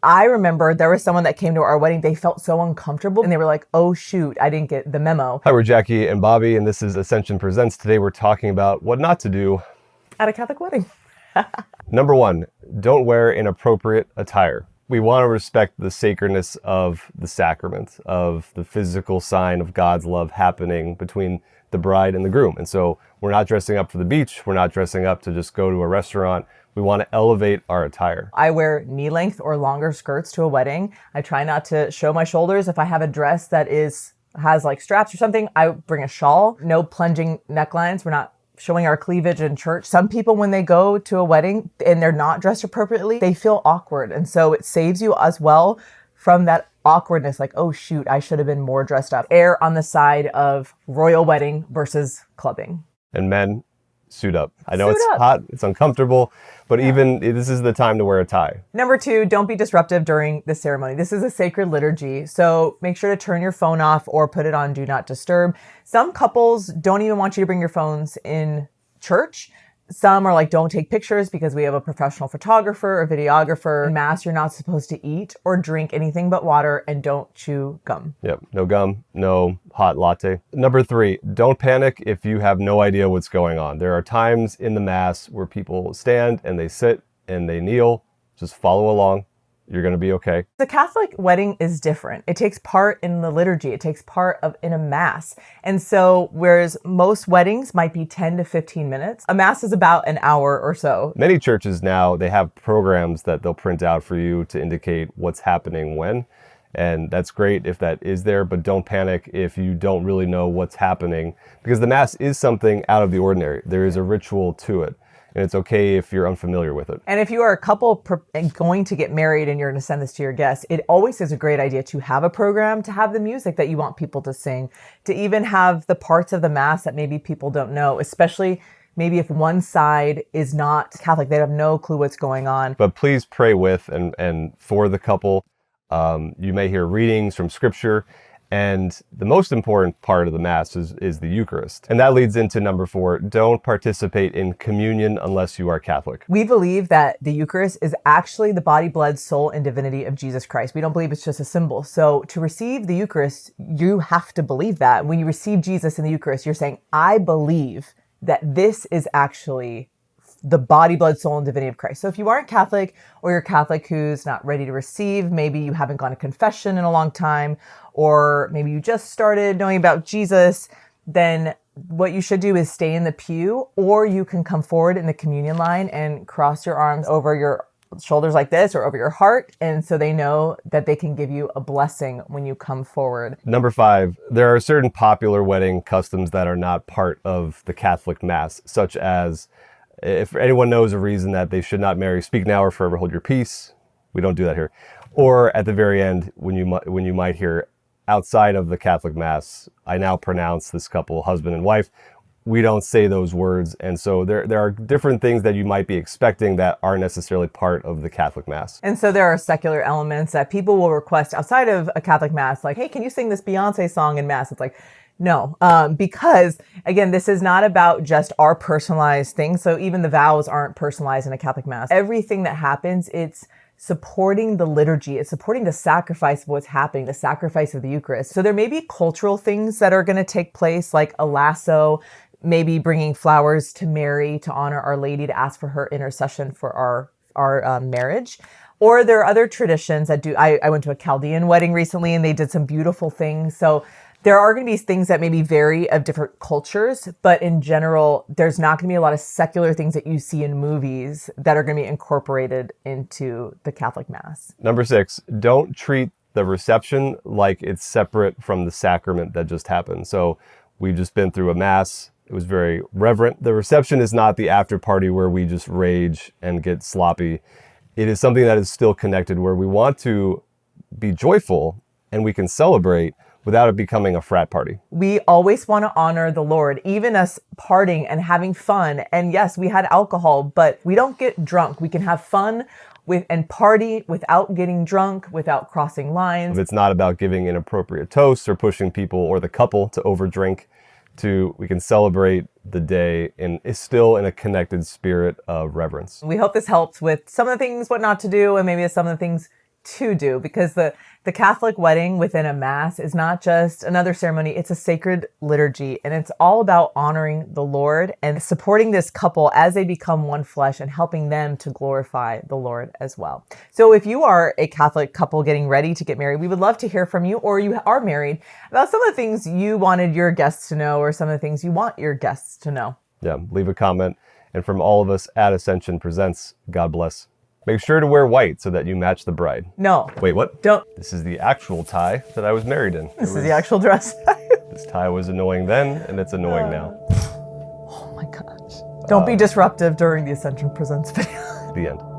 I remember there was someone that came to our wedding. They felt so uncomfortable and they were like, oh shoot, I didn't get the memo. Hi, we're Jackie and Bobby, and this is Ascension Presents. Today we're talking about what not to do At a Catholic wedding. Number 1, don't wear inappropriate attire. We want to respect the sacredness of the sacrament, of the physical sign of God's love happening between the bride and the groom. And so we're not dressing up for the beach. We're not dressing up to just go to a restaurant. We want to elevate our attire. I wear knee length or longer skirts to a wedding. I try not to show my shoulders. If I have a dress that has like straps or something, I bring a shawl. No plunging necklines. We're not showing our cleavage in church. Some people, when they go to a wedding and they're not dressed appropriately, they feel awkward. And so it saves you as well from that awkwardness, like, oh shoot, I should have been more dressed up. Err on the side of royal wedding versus clubbing. And men, suit up. I know it's hot, it's uncomfortable, but even this is the time to wear a tie. Number 2, don't be disruptive during the ceremony. This is a sacred liturgy, so make sure to turn your phone off or put it on Do Not Disturb. Some couples don't even want you to bring your phones in church. Some are like, don't take pictures because we have a professional photographer or videographer. In Mass, you're not supposed to eat or drink anything but water, and don't chew gum. Yep, no gum, no hot latte. Number 3, don't panic if you have no idea what's going on. There are times in the Mass where people stand and they sit and they kneel. Just follow along. You're going to be okay. The Catholic wedding is different. It takes part in the liturgy. It takes part in a Mass. And so whereas most weddings might be 10 to 15 minutes, a Mass is about an hour or so. Many churches now, they have programs that they'll print out for you to indicate what's happening when. And that's great if that is there, but don't panic if you don't really know what's happening, because the Mass is something out of the ordinary. There is a ritual to it. And it's okay if you're unfamiliar with it. And if you are a couple going to get married and you're going to send this to your guests, it always is a great idea to have a program, to have the music that you want people to sing, to even have the parts of the Mass that maybe people don't know, especially maybe if one side is not Catholic, they have no clue what's going on. But please pray with and for the couple. You may hear readings from Scripture. And the most important part of the Mass is the Eucharist. And that leads into number 4, don't participate in communion unless you are Catholic. We believe that the Eucharist is actually the body, blood, soul, and divinity of Jesus Christ. We don't believe it's just a symbol. So to receive the Eucharist, you have to believe that. When you receive Jesus in the Eucharist, you're saying, I believe that this is actually the body, blood, soul, and divinity of Christ. So if you aren't Catholic, or you're Catholic who's not ready to receive, maybe you haven't gone to confession in a long time, or maybe you just started knowing about Jesus, then what you should do is stay in the pew, or you can come forward in the communion line and cross your arms over your shoulders like this or over your heart. And so they know that they can give you a blessing when you come forward. Number 5, there are certain popular wedding customs that are not part of the Catholic Mass, such as if anyone knows a reason that they should not marry, speak now or forever hold your peace. We don't do that here. Or at the very end, when you might hear outside of the Catholic Mass, I now pronounce this couple husband and wife. We don't say those words. And so there are different things that you might be expecting that aren't necessarily part of the Catholic Mass. And so there are secular elements that people will request outside of a Catholic Mass, like, hey, can you sing this Beyonce song in Mass? It's like, no, because again, this is not about just our personalized things. So even the vows aren't personalized in a Catholic Mass. Everything that happens, it's supporting the liturgy. It's supporting the sacrifice of what's happening, the sacrifice of the Eucharist. So there may be cultural things that are going to take place, like a lasso, maybe bringing flowers to Mary to honor Our Lady, to ask for her intercession for our marriage. Or there are other traditions that do. I went to a Chaldean wedding recently and they did some beautiful things. So there are going to be things that maybe vary of different cultures, but in general, there's not going to be a lot of secular things that you see in movies that are going to be incorporated into the Catholic Mass. Number 6, don't treat the reception like it's separate from the sacrament that just happened. So we've just been through a Mass. It was very reverent. The reception is not the after party where we just rage and get sloppy. It is something that is still connected, where we want to be joyful and we can celebrate without it becoming a frat party. We always want to honor the Lord, even us partying and having fun. And yes, we had alcohol, but we don't get drunk. We can have fun and party without getting drunk, without crossing lines. It's not about giving inappropriate toasts or pushing people or the couple to overdrink. We can celebrate the day and is still in a connected spirit of reverence. We hope this helps with some of the things, what not to do, and maybe some of the things to do, because the Catholic wedding within a mass is not just another ceremony, it's a sacred liturgy, and it's all about honoring the Lord and supporting this couple as they become one flesh and helping them to glorify the Lord as well. So if you are a Catholic couple getting ready to get married, we would love to hear from you, or you are married, about some of the things you wanted your guests to know or some of the things you want your guests to know. Yeah, leave a comment. And from all of us at Ascension Presents, God bless. Make sure to wear white so that you match the bride. No. Wait, what? Don't. This is the actual tie that I was married in. This is the actual dress. This tie was annoying then, and it's annoying now. Oh my gosh. Don't be disruptive during the Ascension Presents video. The end.